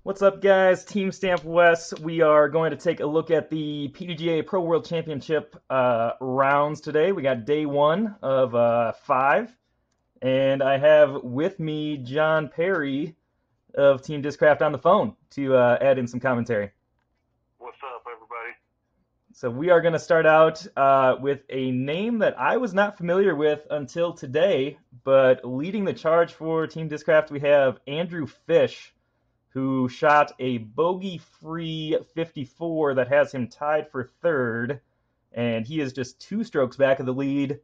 What's up, guys? Team Stamp West. We are going to take a look at the PDGA Pro World Championship rounds today. We got day one of 5, and I have with me John Perry of Team Discraft on the phone to add in some commentary. What's up, everybody? So we are going to start out with a name that I was not familiar with until today, but leading the charge for Team Discraft, we have Andrew Fish, who shot a bogey-free 54 that has him tied for third, and he is just 2 strokes back of the lead.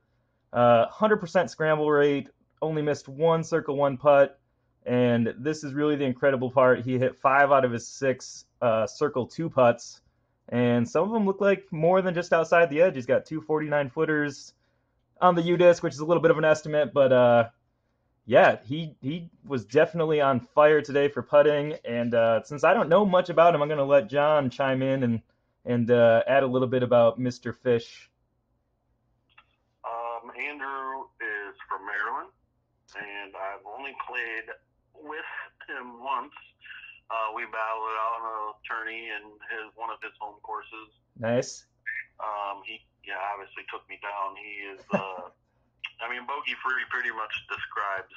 100% scramble rate, only missed 1 circle 1 putt, and this is really the incredible part. He hit 5 out of his 6 circle 2 putts, and some of them look like more than just outside the edge. He's got 2 49-footers on the U-disc, which is a little bit of an estimate, but yeah, he was definitely on fire today for putting, and since I don't know much about him, I'm going to let John chime in and add a little bit about Mr. Fish. Andrew is from Maryland, and I've only played with him once. We battled it out on a tourney in one of his home courses. Nice. He obviously took me down. He is bogey free pretty much describes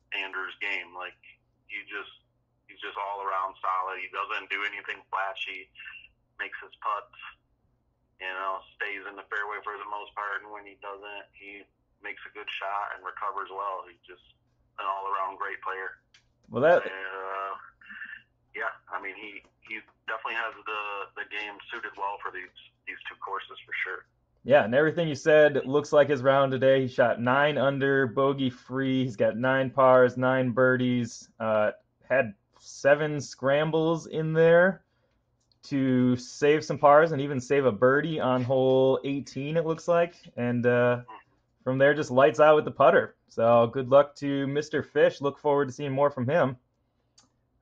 Andrew's game. Like he's just all around solid. He doesn't do anything flashy. Makes his putts, stays in the fairway for the most part, and when he doesn't, he makes a good shot and recovers well. He's just an all around great player. Well, that. He definitely has the game suited well for these 2 courses for sure. Yeah, and everything you said looks like his round today. He shot 9 under, bogey free. He's got 9 pars, 9 birdies. Had 7 scrambles in there to save some pars and even save a birdie on hole 18, it looks like. And from there, just lights out with the putter. So good luck to Mr. Fish. Look forward to seeing more from him.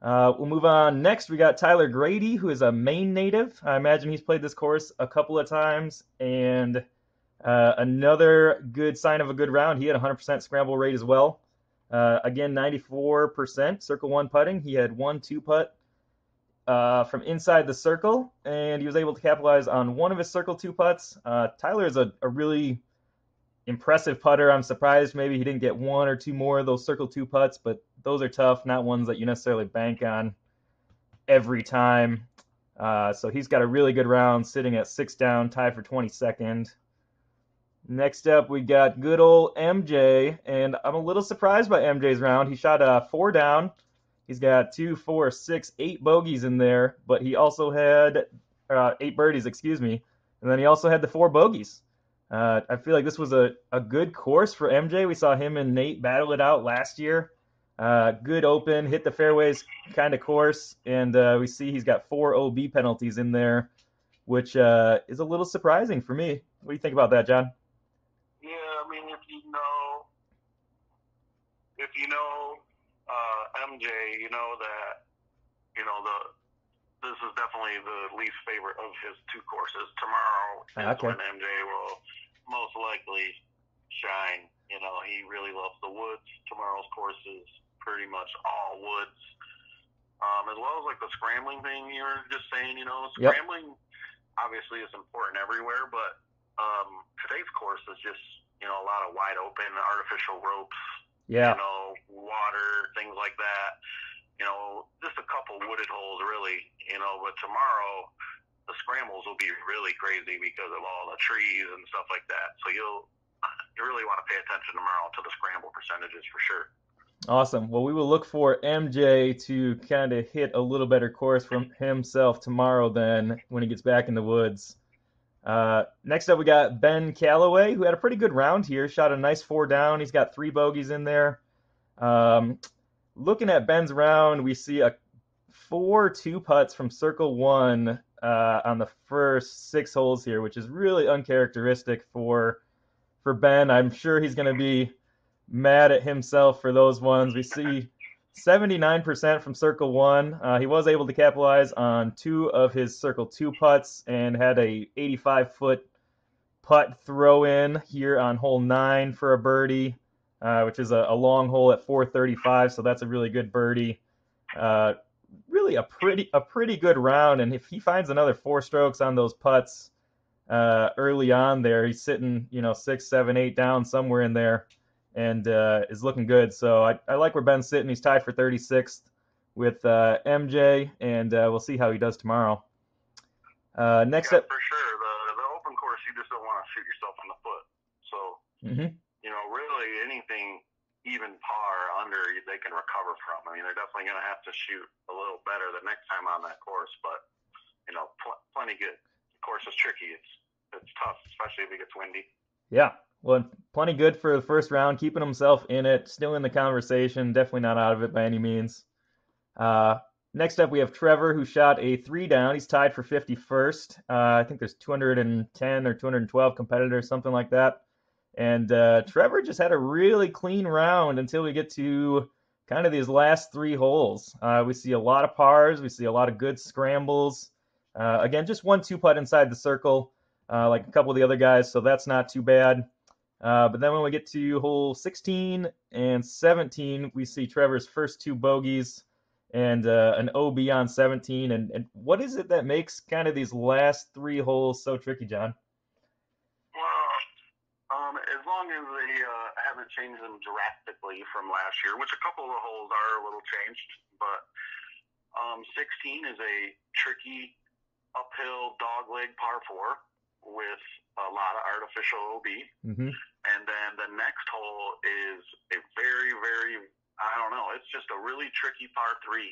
We'll move on. Next, we got Tyler Grady, who is a Maine native. I imagine he's played this course a couple of times. And another good sign of a good round. He had 100% scramble rate as well. Again, 94% circle 1 putting. He had 1 2-putt from inside the circle, and he was able to capitalize on 1 of his circle 2 putts. Tyler is a really impressive putter. I'm surprised maybe he didn't get 1 or 2 more of those circle 2 putts, but those are tough, not ones that you necessarily bank on every time. So he's got a really good round, sitting at 6 down, tied for 22nd. Next up, we got good old MJ, and I'm a little surprised by MJ's round. He shot 4 down. He's got 2, 4, 6, 8 bogeys in there, but he also had 8 birdies, excuse me, and then he also had the 4 bogeys. I feel like this was a good course for MJ. We saw him and Nate battle it out last year. Good open, hit the fairways kind of course, and we see he's got 4 OB penalties in there, which is a little surprising for me. What do you think about that, John? Yeah, if you know MJ, you know that this is definitely the least favorite of his 2 courses. Tomorrow is when MJ will most likely shine. He really loves the woods. Tomorrow's course is pretty much all woods. As well as like the scrambling thing you were just saying, scrambling obviously is important everywhere, but today's course is just, a lot of wide open, artificial ropes, water, things like that. Just a couple wooded holes really, but tomorrow the scrambles will be really crazy because of all the trees and stuff like that. So you really want to pay attention tomorrow to the scramble percentages for sure. Awesome. Well, we will look for MJ to kind of hit a little better course from himself tomorrow then when he gets back in the woods. Next up, we got Ben Calloway, who had a pretty good round here. Shot a nice 4 down. He's got 3 bogeys in there. Looking at Ben's round, we see 4 2-putts from circle 1 on the first 6 holes here, which is really uncharacteristic for Ben. I'm sure he's going to be mad at himself for those ones. We see 79% from circle 1. He was able to capitalize on 2 of his circle 2 putts and had a 85-foot putt throw in here on hole 9 for a birdie. which is a long hole at 435, so that's a really good birdie. really a pretty good round. And if he finds another 4 strokes on those putts early on there, he's sitting 6, 7, 8 down somewhere in there, and is looking good. So I like where Ben's sitting. He's tied for 36th with MJ, and we'll see how he does tomorrow. Next up, for sure. The open course, you just don't want to shoot yourself in the foot. So, really anything even par under, they can recover from. I mean, they're definitely going to have to shoot a little better the next time on that course, but plenty good. The course is tricky. It's tough, especially if it gets windy. Yeah, well, plenty good for the first round, keeping himself in it, still in the conversation, definitely not out of it by any means. Next up, we have Trevor, who shot a 3 down. He's tied for 51st. I think there's 210 or 212 competitors, something like that. And Trevor just had a really clean round until we get to kind of these last 3 holes. We see a lot of pars. We see a lot of good scrambles. Again, just 1 2-putt inside the circle, like a couple of the other guys, so that's not too bad. But then when we get to hole 16 and 17, we see Trevor's first 2 bogeys and an OB on 17. And what is it that makes kind of these last 3 holes so tricky, John? Well, as long as they haven't changed them drastically from last year, which a couple of the holes are a little changed, but 16 is a tricky uphill dogleg par 4 with a lot of artificial OB. Mm-hmm. And then the next hole is a very, very, I don't know, it's just a really tricky par 3.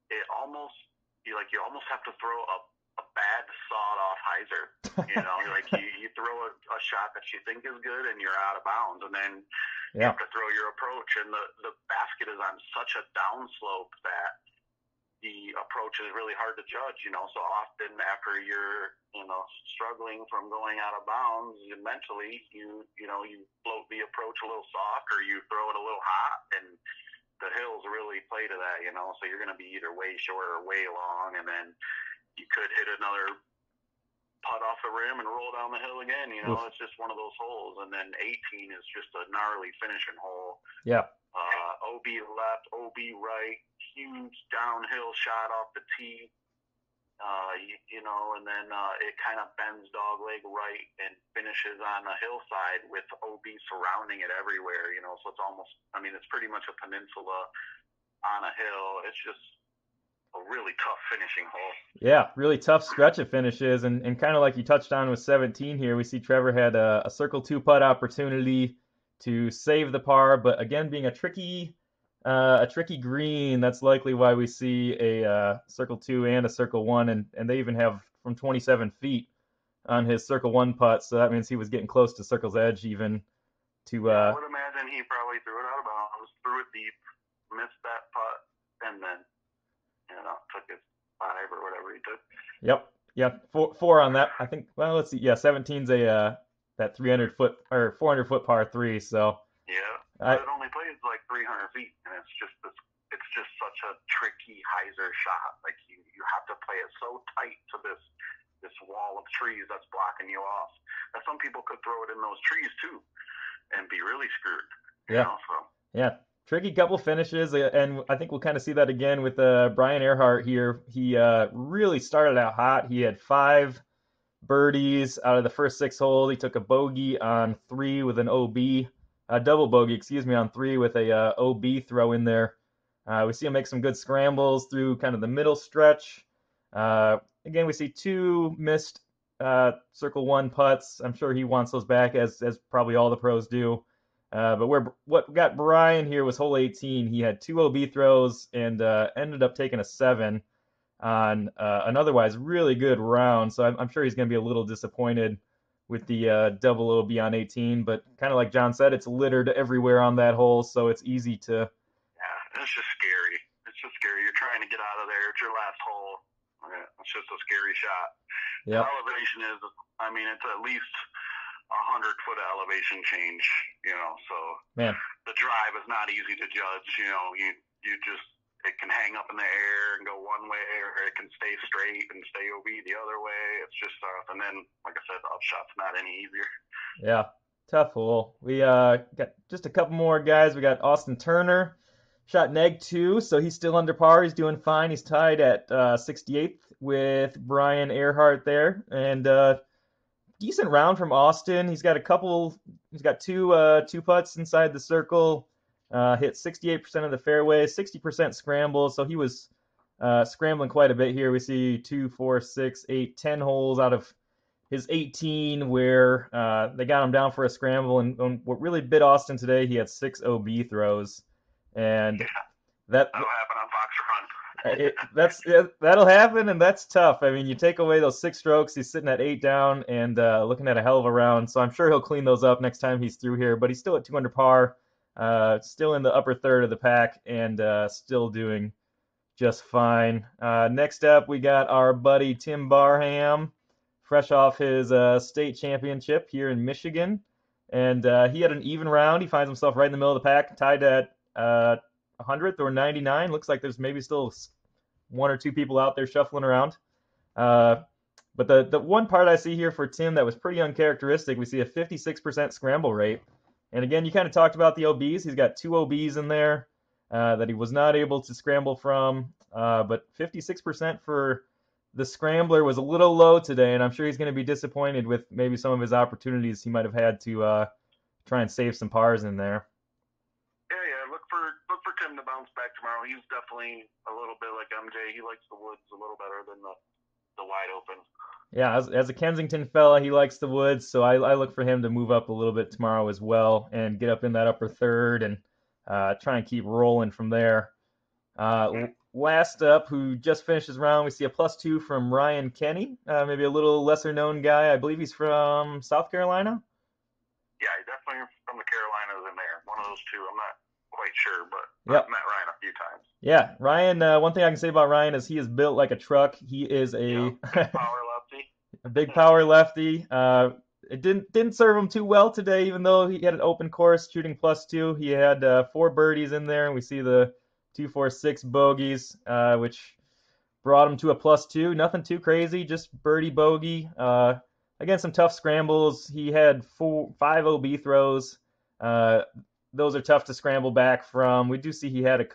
It almost, you almost have to throw a bad sawed-off hyzer. You throw a shot that you think is good and you're out of bounds, and then you have to throw your approach, and the basket is on such a downslope that the approach is really hard to judge, so often after you're, struggling from going out of bounds, mentally, you float the approach a little soft or you throw it a little hot, and the hills really play to that, so you're going to be either way short or way long, and then you could hit another putt off the rim and roll down the hill again, It's just one of those holes. And then 18 is just a gnarly finishing hole. Yeah. OB left, OB right, huge downhill shot off the tee, and then it kind of bends dog leg right and finishes on a hillside with OB surrounding it everywhere, so it's almost, it's pretty much a peninsula on a hill. It's just a really tough finishing hole. Yeah, really tough stretch of finishes, and kind of like you touched on with 17 here, we see Trevor had a circle 2-putt opportunity to save the par, but again, being a tricky green, that's likely why we see a circle 2 and a circle 1, and they even have from 27 feet on his circle 1 putt, so that means he was getting close to circle's edge even to... I would imagine he probably threw it out of bounds, threw it deep, missed that putt, and then took his 5 or whatever he took. Yep. Yeah, 4 on that. I think, well, let's see. Yeah, 17's that 300-foot or 400-foot par 3, so... Yeah, but it only plays like 300 feet, and it's just such a tricky hyzer shot. Like, you have to play it so tight to this wall of trees that's blocking you off. Now, some people could throw it in those trees, too, and be really screwed. Yeah. Tricky couple finishes, and I think we'll kind of see that again with Brian Earhart here. He really started out hot. He had 5 birdies out of the first 6 holes. He took a bogey on 3 with an OB, a double bogey, on 3 with a OB throw in there. We see him make some good scrambles through kind of the middle stretch. Again, we see 2 missed circle 1 putts. I'm sure he wants those back, as probably all the pros do. But what got Brian here was hole 18. He had 2 OB throws and ended up taking a 7 on an otherwise really good round. So I'm sure he's going to be a little disappointed with the double OB on 18. But kind of like John said, it's littered everywhere on that hole, so it's easy to... Yeah, it's just scary. You're trying to get out of there. It's your last hole. It's just a scary shot. Yep. The elevation is, it's at least 100-foot elevation change, so man, the drive is not easy to judge. You just, it can hang up in the air and go one way, or it can stay straight and stay OB the other way. It's just tough. And then, like I said, the upshot's not any easier. Yeah, tough hole. We got just a couple more guys. We got Austin Turner. shot neg 2, so he's still under par. He's doing fine. He's tied at 68th with Brian Earhart there, and decent round from Austin. He's got a couple. He's got two putts inside the circle. Hit 68% of the fairway, 60% scramble. So he was scrambling quite a bit here. We see 2, 4, 6, 8, 10 holes out of his 18 where they got him down for a scramble. And what really bit Austin today, he had 6 OB throws, and that'll happen on Fox Run. That'll happen, and that's tough. I mean, you take away those 6 strokes, he's sitting at 8 down and looking at a hell of a round. So I'm sure he'll clean those up next time he's through here. But he's still at 2 under par, still in the upper third of the pack, and still doing just fine. Next up, we got our buddy Tim Barham, fresh off his state championship here in Michigan. And he had an even round. He finds himself right in the middle of the pack, tied at 100th or 99. Looks like there's maybe still 1 or 2 people out there shuffling around. But the one part I see here for Tim that was pretty uncharacteristic, we see a 56% scramble rate. And again, you kind of talked about the OBs. He's got 2 OBs in there that he was not able to scramble from. But 56% for the scrambler was a little low today, and I'm sure he's going to be disappointed with maybe some of his opportunities he might have had to try and save some pars in there. Yeah. Look for Tim to bounce back tomorrow. He's definitely a little bit like MJ. He likes the woods a little better than the wide open. Yeah, as a Kensington fella, he likes the woods, so I look for him to move up a little bit tomorrow as well and get up in that upper third and try and keep rolling from there. Last up, who just finished his round, we see a +2 from Ryan Kenny, maybe a little lesser known guy. I believe he's from South Carolina. Yeah, he's definitely from the Carolinas in there. One of those two. I'm not quite sure, but I've met Ryan a few times. Yeah, Ryan, one thing I can say about Ryan is he is built like a truck. He is a big power lefty. A big power lefty. It didn't serve him too well today, even though he had an open course shooting +2. He had 4 birdies in there, and we see the 2, 4, 6 bogeys, which brought him to a +2. Nothing too crazy, just birdie bogey. Again, some tough scrambles. He had 5 OB throws. Those are tough to scramble back from. We do see he had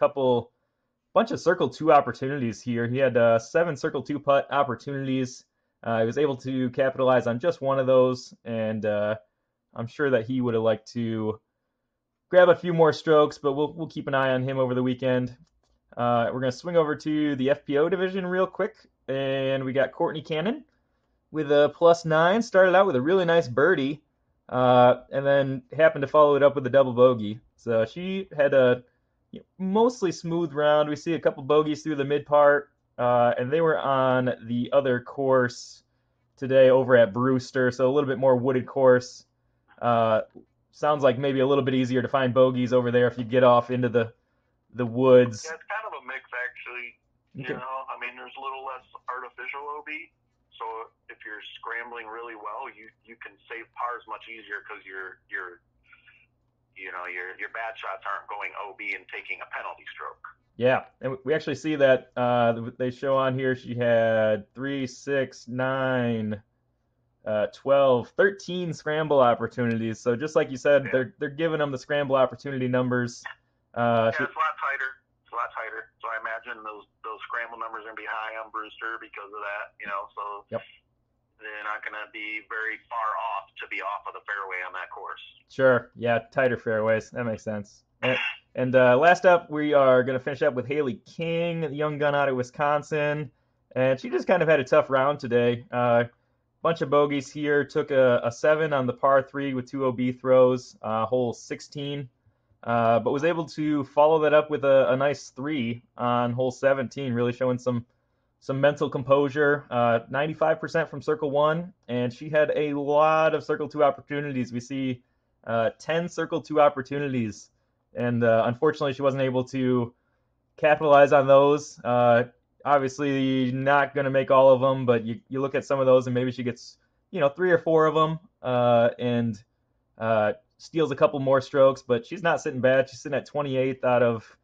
bunch of circle 2 opportunities here. He had 7 circle 2 putt opportunities. He was able to capitalize on just one of those, and I'm sure that he would have liked to grab a few more strokes, but we'll keep an eye on him over the weekend. We're going to swing over to the FPO division real quick, and we got Courtney Cannon with a +9. Started out with a really nice birdie, and then happened to follow it up with a double bogey. So she had a mostly smooth round. We see a couple bogeys through the mid part, and they were on the other course today over at Brewster, so a little bit more wooded course. Sounds like maybe a little bit easier to find bogeys over there if you get off into the woods. Yeah, it's kind of a mix, actually. Okay. You know, I mean, there's a little less artificial OB, so if you're scrambling really well, you can save pars much easier because your bad shots aren't going OB and taking a penalty stroke. Yeah, and we actually see that they show on here she had 3, 6, 9, 12, 13 scramble opportunities. So just like you said, they're giving them the scramble opportunity numbers. It's a lot tighter. So I imagine those scramble numbers are going to be high on Brewster because of that. So they're not going to be very far off to be off of the fairway on that course. Sure. Yeah, tighter fairways. That makes sense. And last up, we are going to finish up with Haley King, the young gun out of Wisconsin. And she just kind of had a tough round today. Bunch of bogeys here. Took a 7 on the par 3 with 2 OB throws, hole 16. But was able to follow that up with a nice 3 on hole 17, really showing some mental composure. 95% from circle 1, and she had a lot of circle 2 opportunities. We see 10 circle 2 opportunities, and unfortunately she wasn't able to capitalize on those. Obviously not going to make all of them, but you look at some of those and maybe she gets 3 or 4 of them and steals a couple more strokes, but she's not sitting bad. She's sitting at 28th out of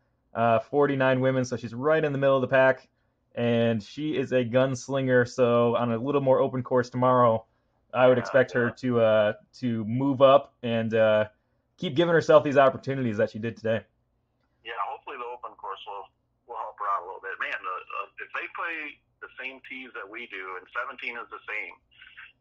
49 women, so she's right in the middle of the pack, and she is a gunslinger. So on a little more open course tomorrow, I would expect her to move up and keep giving herself these opportunities that she did today. Yeah, hopefully the open rod a little bit. Man, if they play the same tees that we do and 17 is the same,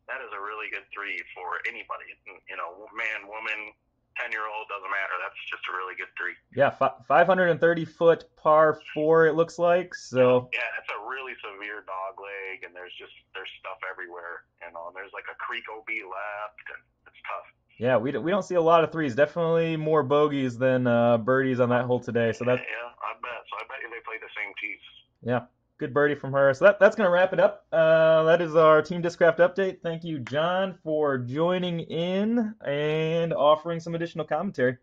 that is a really good 3 for anybody. You know, man, woman, 10-year-old, doesn't matter. That's just a really good 3. Yeah, 530-foot par 4 it looks like. So yeah, it's a really severe dog leg, and there's stuff everywhere. You know, and there's like a creek OB left, and it's tough. Yeah, we don't see a lot of threes. Definitely more bogeys than birdies on that hole today. So that I bet. So I bet you they play the same tees. Yeah, good birdie from her. So that's gonna wrap it up. That is our Team Discraft update. Thank you, John, for joining in and offering some additional commentary.